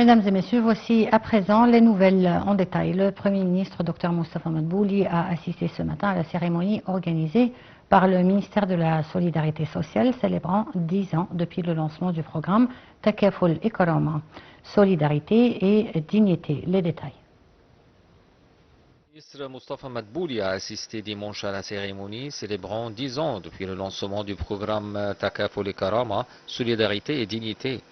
Mesdames et messieurs, voici à présent les nouvelles en détail. Le Premier ministre, Dr Moustapha Madbouli, a assisté ce matin à la cérémonie organisée par le ministère de la Solidarité sociale, célébrant 10 ans depuis le lancement du programme Takaful et Karama, Solidarité et Dignité. Les détails. Le ministre Moustapha Madbouli a assisté dimanche à la cérémonie célébrant 10 ans depuis le lancement du programme Takaful et Karama, Solidarité et Dignité.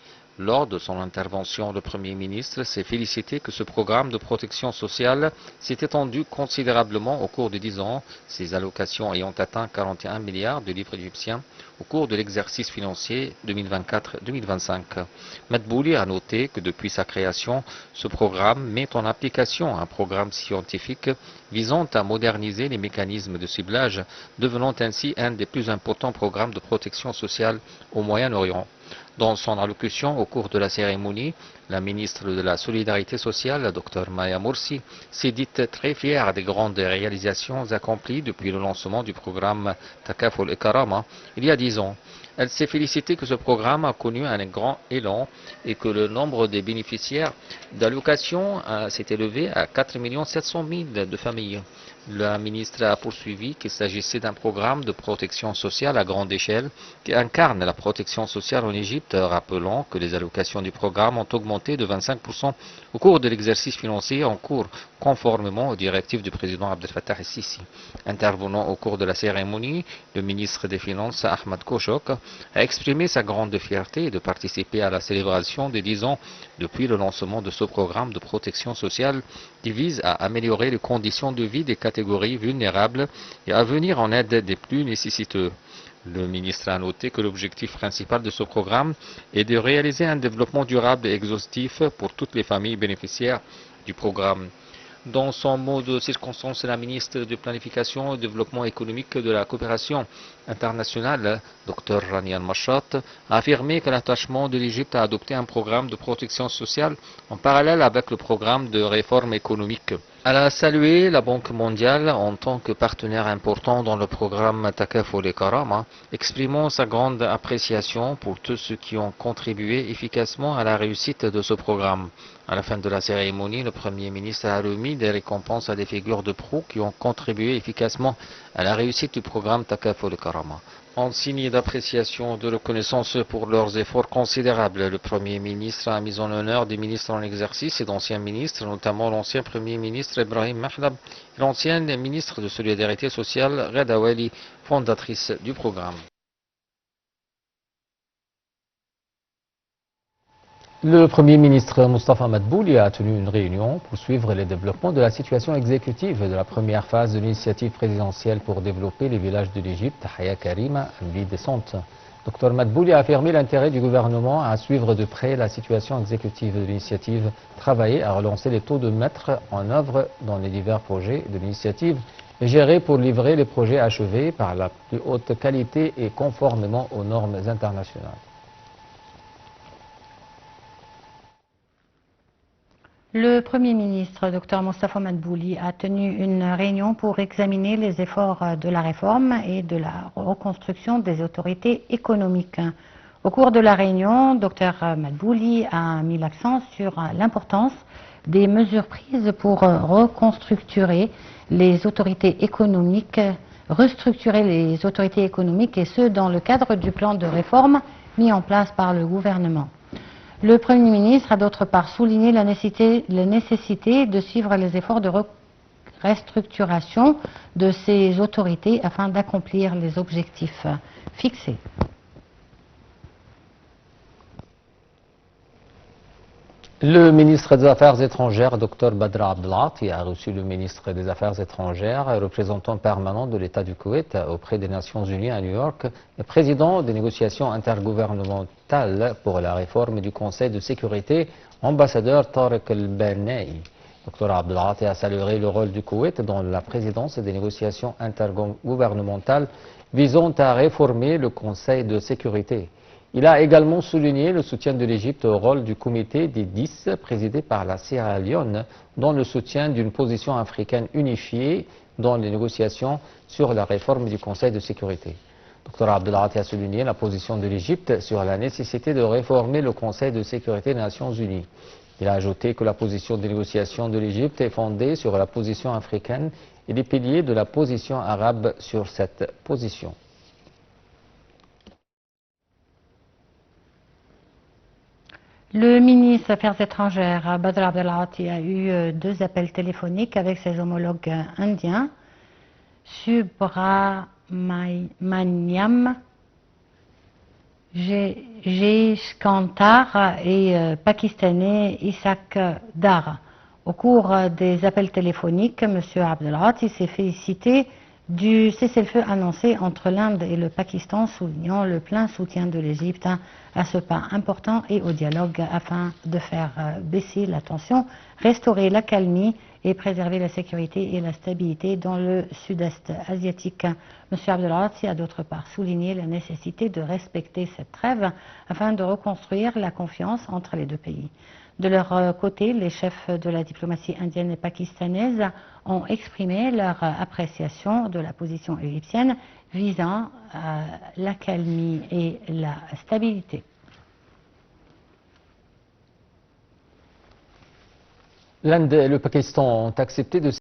Lors de son intervention, le Premier ministre s'est félicité que ce programme de protection sociale s'est étendu considérablement au cours de 10 ans, ses allocations ayant atteint 41 milliards de livres égyptiens au cours de l'exercice financier 2024-2025. Madbouli a noté que depuis sa création, ce programme met en application un programme scientifique visant à moderniser les mécanismes de ciblage, devenant ainsi un des plus importants programmes de protection sociale au Moyen-Orient. Dans son allocution au cours de la cérémonie, la ministre de la Solidarité sociale, Dr Maya Morsi, s'est dite très fière des grandes réalisations accomplies depuis le lancement du programme Takaful et Karama il y a 10 ans. Elle s'est félicitée que ce programme a connu un grand élan et que le nombre des bénéficiaires d'allocations s'est élevé à 4 700 000 de familles. La ministre a poursuivi qu'il s'agissait d'un programme de protection sociale à grande échelle qui incarne la protection sociale en Égypte, rappelant que les allocations du programme ont augmenté de 25% au cours de l'exercice financier en cours, conformément aux directives du président Abdel Fattah el-Sisi. Intervenant au cours de la cérémonie, le ministre des Finances, Ahmed Koshok, a exprimé sa grande fierté de participer à la célébration des 10 ans depuis le lancement de ce programme de protection sociale qui vise à améliorer les conditions de vie des catégories vulnérables et à venir en aide des plus nécessiteux. Le ministre a noté que l'objectif principal de ce programme est de réaliser un développement durable et exhaustif pour toutes les familles bénéficiaires du programme. Dans son mot de circonstance, la ministre de Planification et Développement économique de la coopération internationale, Dr Rania Machat, a affirmé que l'attachement de l'Égypte à adopter un programme de protection sociale en parallèle avec le programme de réforme économique. Elle a salué la Banque mondiale en tant que partenaire important dans le programme Takaful et Karama, exprimant sa grande appréciation pour tous ceux qui ont contribué efficacement à la réussite de ce programme. À la fin de la cérémonie, le Premier ministre a remis des récompenses à des figures de proue qui ont contribué efficacement à la réussite du programme Takaful et Karama. En signe d'appréciation de reconnaissance pour leurs efforts considérables, le Premier ministre a mis en honneur des ministres en exercice et d'anciens ministres, notamment l'ancien Premier ministre Ibrahim Mahlab et l'ancienne ministre de Solidarité sociale Reda Wali, fondatrice du programme. Le Premier ministre Moustapha Madbouli a tenu une réunion pour suivre les développements de la situation exécutive de la première phase de l'initiative présidentielle pour développer les villages de l'Égypte, Haya Karima, une vie décente. Dr Madbouli a affirmé l'intérêt du gouvernement à suivre de près la situation exécutive de l'initiative, travailler à relancer les taux de mettre en œuvre dans les divers projets de l'initiative et gérer pour livrer les projets achevés par la plus haute qualité et conformément aux normes internationales. Le Premier ministre, Dr Moustapha Madbouli, a tenu une réunion pour examiner les efforts de la réforme et de la reconstruction des autorités économiques. Au cours de la réunion, Dr Madbouli a mis l'accent sur l'importance des mesures prises pour restructurer les autorités économiques et ce dans le cadre du plan de réforme mis en place par le gouvernement. Le Premier ministre a d'autre part souligné la nécessité de suivre les efforts de restructuration de ces autorités afin d'accomplir les objectifs fixés. Le ministre des Affaires étrangères, Dr Badr Abdelati, a reçu le ministre des Affaires étrangères, représentant permanent de l'État du Koweït auprès des Nations Unies à New York et président des négociations intergouvernementales pour la réforme du Conseil de sécurité, ambassadeur Tariq El-Bernei. Dr Abdelati a salué le rôle du Koweït dans la présidence des négociations intergouvernementales visant à réformer le Conseil de sécurité. Il a également souligné le soutien de l'Égypte au rôle du comité des 10 présidé par la Sierra Leone dans le soutien d'une position africaine unifiée dans les négociations sur la réforme du Conseil de sécurité. Dr Abdelati a souligné la position de l'Égypte sur la nécessité de réformer le Conseil de sécurité des Nations Unies. Il a ajouté que la position de négociation de l'Égypte est fondée sur la position africaine et les piliers de la position arabe sur cette position. Le ministre des Affaires étrangères, Badr Abdelghati, a eu 2 appels téléphoniques avec ses homologues indiens, Subramaniam Jaishankar et pakistanais Ishaq Dar. Au cours des appels téléphoniques, M. Abdelghati s'est félicité du cessez-le-feu annoncé entre l'Inde et le Pakistan, soulignant le plein soutien de l'Égypte à ce pas important et au dialogue afin de faire baisser la tension, restaurer l'accalmie et préserver la sécurité et la stabilité dans le sud-est asiatique. M. Abdelghati a d'autre part souligné la nécessité de respecter cette trêve afin de reconstruire la confiance entre les 2 pays. De leur côté, les chefs de la diplomatie indienne et pakistanaise ont exprimé leur appréciation de la position égyptienne visant l'accalmie et la stabilité. L'Inde et le Pakistan ont accepté de